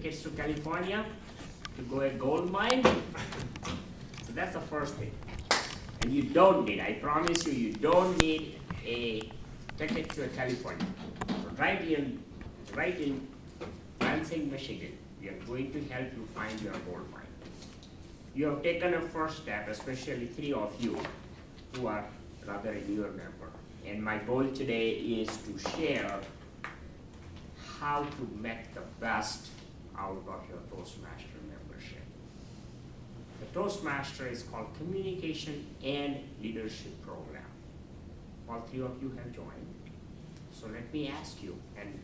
tickets to California to go a gold mine? So that's the first thing. And you don't need, I promise you, you don't need a ticket to California. Right in Lansing, Michigan, we are going to help you find your gold mine. You have taken a first step, especially 3 of you who are rather a newer member. And my goal today is to share how to make the best out of your Toastmaster membership. The Toastmaster is called Communication and Leadership Program. All 3 of you have joined. So let me ask you, and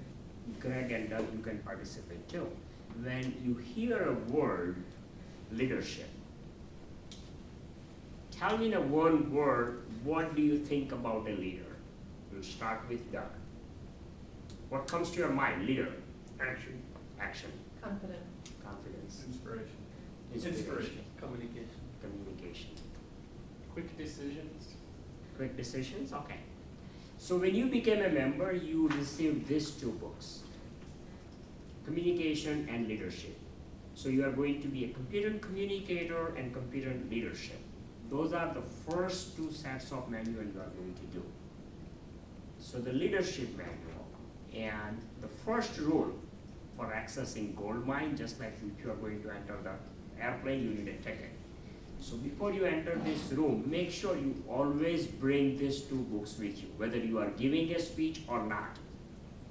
Greg and Doug, you can participate too. When you hear a word, leadership, tell me in one word, what do you think about a leader? We'll start with Doug. What comes to your mind? Leader. Action. Action. Confident. Confidence. Inspiration. Inspiration. Communication. Communication. Quick decisions. Quick decisions? Okay. So when you became a member, you received these 2 books. Communication and Leadership. So you are going to be a competent communicator and competent leadership. Those are the first 2 sets of manual you are going to do. So the leadership manual, and the first rule for accessing gold mine, just like if you are going to enter the airplane, you need a ticket. So before you enter this room, make sure you always bring these 2 books with you, whether you are giving a speech or not.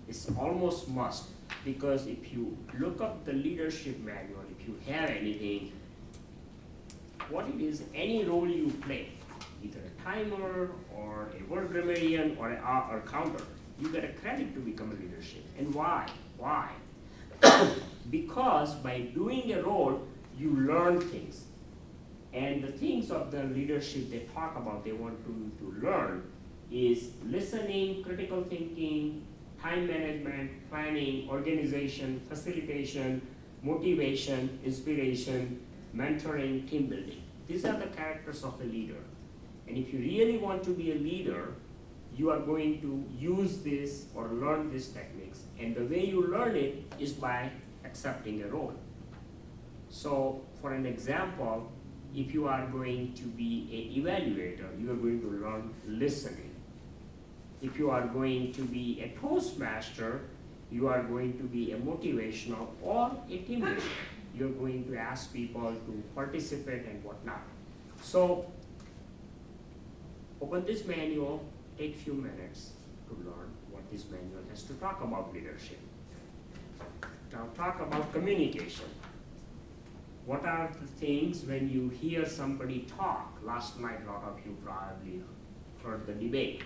It's almost must, because if you look up the leadership manual, if you have anything, what it is, any role you play, either a timer or a word grammarian or a counter, you get a credit to become a leadership. And why? Why? Because by doing a role, you learn things. And the things of the leadership they talk about, they want to learn, is listening, critical thinking, time management, planning, organization, facilitation, motivation, inspiration, mentoring, team building. These are the characters of a leader. And if you really want to be a leader, you are going to use this or learn these techniques. And the way you learn it is by accepting a role. So for an example, if you are going to be an evaluator, you are going to learn listening. If you are going to be a Toastmaster, you are going to be a motivational or a team leader. You're going to ask people to participate and whatnot. So open this manual, take a few minutes to learn what this manual has to talk about leadership. Now talk about communication. What are the things when you hear somebody talk? Last night, a lot of you probably heard the debate.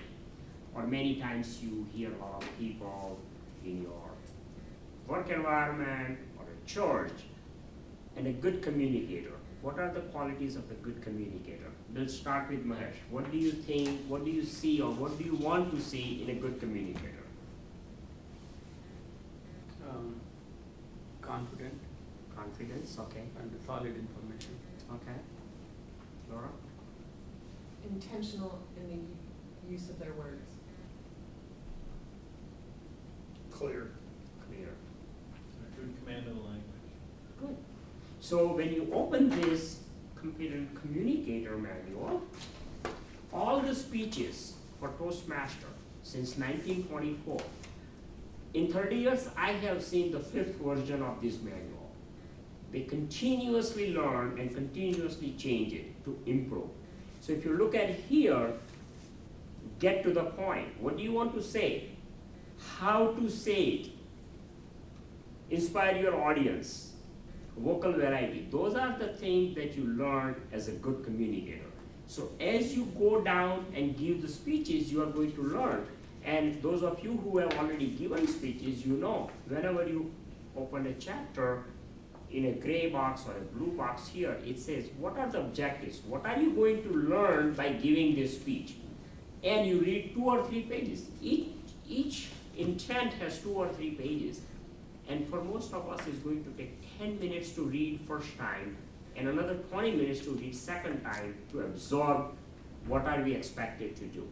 Or many times you hear a lot of people in your work environment or a church. And a good communicator. What are the qualities of a good communicator? We'll start with Minesh. What do you think, what do you see, or what do you want to see in a good communicator? Confident. Confidence, okay. And solid information. Okay. Laura? Intentional in the use of their words. Clear. Clear. Good command of the language. Good. So when you open this competent communicator manual, all the speeches for Toastmaster since 1924, in 30 years, I have seen the 5th version of this manual. They continuously learn and continuously change it to improve. So if you look at here, get to the point. What do you want to say? How to say it. Inspire your audience. Vocal variety. Those are the things that you learn as a good communicator. So as you go down and give the speeches, you are going to learn. And those of you who have already given speeches, you know, whenever you open a chapter, in a gray box or a blue box here, it says, what are the objectives? What are you going to learn by giving this speech? And you read 2 or 3 pages. Each intent has 2 or 3 pages. And for most of us, it's going to take 10 minutes to read first time and another 20 minutes to read second time to absorb what are we expected to do.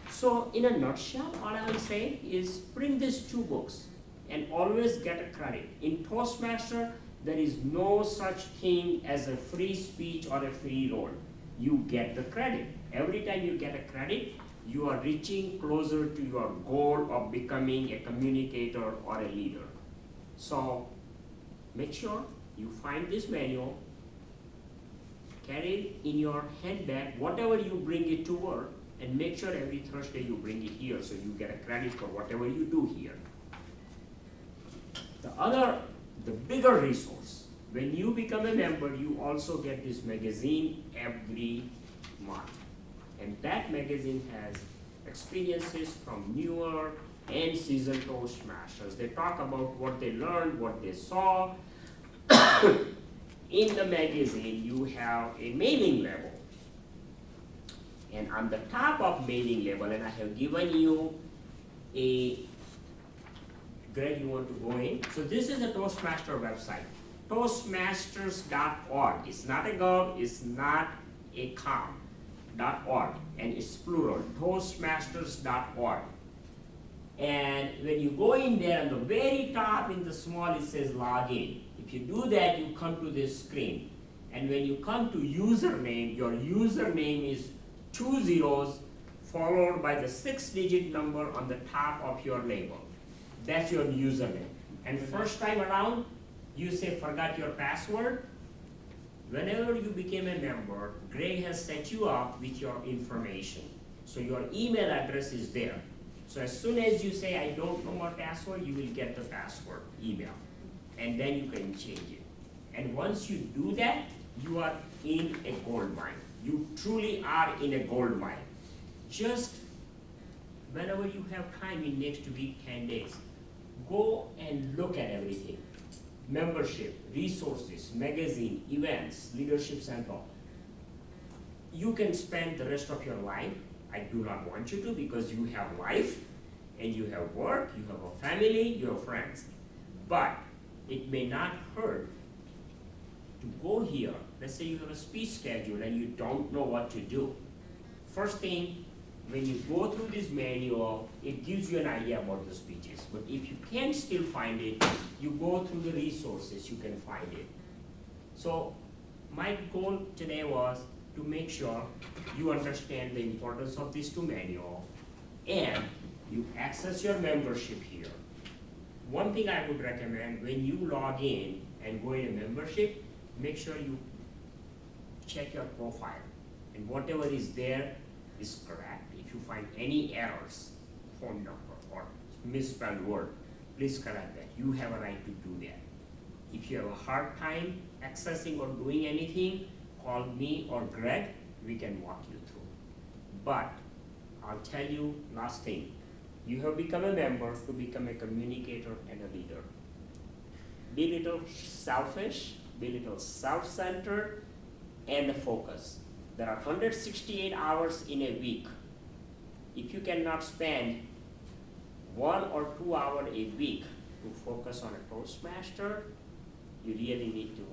So in a nutshell, all I will say is bring these 2 books. and always get a credit. In Toastmaster, there is no such thing as a free speech or a free role. You get the credit. Every time you get a credit, you are reaching closer to your goal of becoming a communicator or a leader. So make sure you find this manual, carry it in your handbag, whatever you bring it to work, and make sure every Thursday you bring it here so you get a credit for whatever you do here. The bigger resource, when you become a member, you also get this magazine every month. And that magazine has experiences from newer and seasoned Toastmasters. They talk about what they learned, what they saw. In the magazine, you have a mailing label. And on the top of mailing label, and I have given you a, Greg, you want to go in? So this is a Toastmaster website, toastmasters.org. It's not a gov, it's not a com, .org, and it's plural, toastmasters.org. And when you go in there, on the very top in the small, it says login. If you do that, you come to this screen. And when you come to username, your username is 2 zeros followed by the 6-digit number on the top of your label. That's your username. And first time around, you say forgot your password. Whenever you became a member, Greg has set you up with your information. So your email address is there. So as soon as you say, I don't know my password, you will get the password email. And then you can change it. And once you do that, you are in a gold mine. You truly are in a gold mine. Just whenever you have time in next week, 10 days, go and look at everything. Membership, resources, magazine, events, leadership central. You can spend the rest of your life. I do not want you to, because you have life and you have work, you have a family, you have friends. But it may not hurt to go here. Let's say you have a speech schedule and you don't know what to do. First thing, when you go through this manual, it gives you an idea about the speeches. But if you can't still find it, you go through the resources, you can find it. So my goal today was to make sure you understand the importance of these two manuals and you access your membership here. One thing I would recommend, when you log in and go in a membership, make sure you check your profile and whatever is there is correct. If you find any errors, phone number or misspelled word, please correct that. You have a right to do that. If you have a hard time accessing or doing anything, call me or Greg, we can walk you through. But I'll tell you last thing. You have become a member to become a communicator and a leader. Be a little selfish, be a little self-centered, and focus. There are 168 hours in a week. If you cannot spend 1 or 2 hours a week to focus on a Toastmaster, you really need to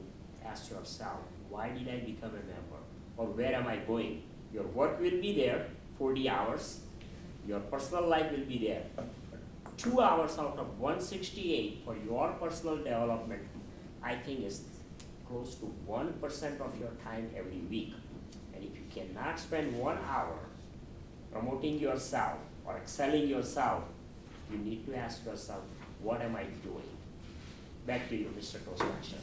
ask yourself, why did I become a member? Or where am I going? Your work will be there, 40 hours. Your personal life will be there. 2 hours out of 168 for your personal development, I think is close to 1% of your time every week. And if you cannot spend 1 hour promoting yourself or excelling yourself, you need to ask yourself, what am I doing? Back to you, Mr. Toastmaster.